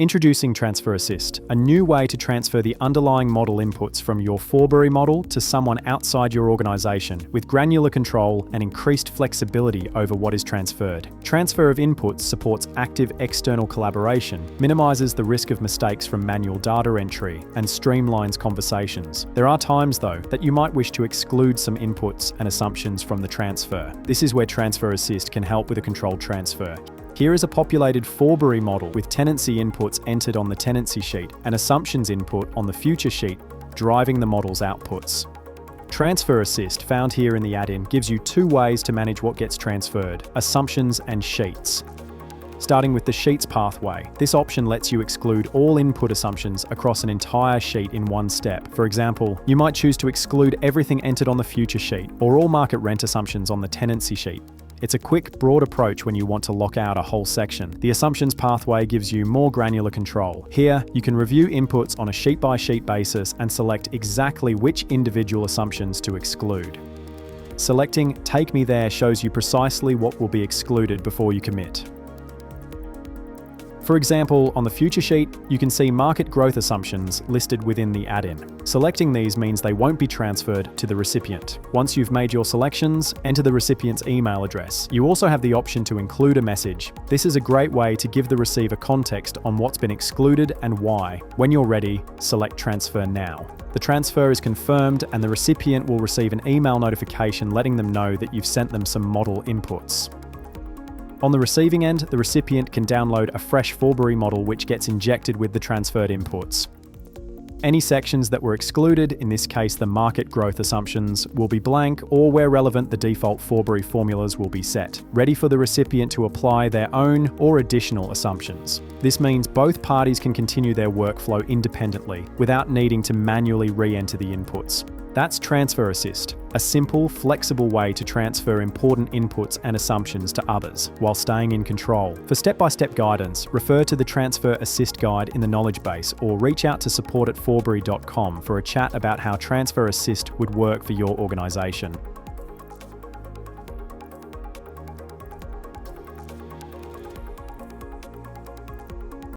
Introducing Transfer Assist, a new way to transfer the underlying model inputs from your Forbury model to someone outside your organization with granular control and increased flexibility over what is transferred. Transfer of inputs supports active external collaboration, minimizes the risk of mistakes from manual data entry, and streamlines conversations. There are times, though, that you might wish to exclude some inputs and assumptions from the transfer. This is where Transfer Assist can help with a controlled transfer. Here is a populated Forbury model with tenancy inputs entered on the tenancy sheet and assumptions input on the future sheet, driving the model's outputs. Transfer Assist, found here in the add-in, gives you two ways to manage what gets transferred: assumptions and sheets. Starting with the sheets pathway, this option lets you exclude all input assumptions across an entire sheet in one step. For example, you might choose to exclude everything entered on the future sheet or all market rent assumptions on the tenancy sheet. It's a quick, broad approach when you want to lock out a whole section. The assumptions pathway gives you more granular control. Here, you can review inputs on a sheet-by-sheet basis and select exactly which individual assumptions to exclude. Selecting Take Me There shows you precisely what will be excluded before you commit. For example, on the future sheet, you can see market growth assumptions listed within the add-in. Selecting these means they won't be transferred to the recipient. Once you've made your selections, enter the recipient's email address. You also have the option to include a message. This is a great way to give the receiver context on what's been excluded and why. When you're ready, select Transfer Now. The transfer is confirmed and the recipient will receive an email notification letting them know that you've sent them some model inputs. On the receiving end, the recipient can download a fresh Forbury model which gets injected with the transferred inputs. Any sections that were excluded, in this case the market growth assumptions, will be blank, or where relevant the default Forbury formulas will be set, ready for the recipient to apply their own or additional assumptions. This means both parties can continue their workflow independently, without needing to manually re-enter the inputs. That's Transfer Assist, a simple, flexible way to transfer important inputs and assumptions to others, while staying in control. For step-by-step guidance, refer to the Transfer Assist guide in the knowledge base or reach out to support@forbury.com for a chat about how Transfer Assist would work for your organization.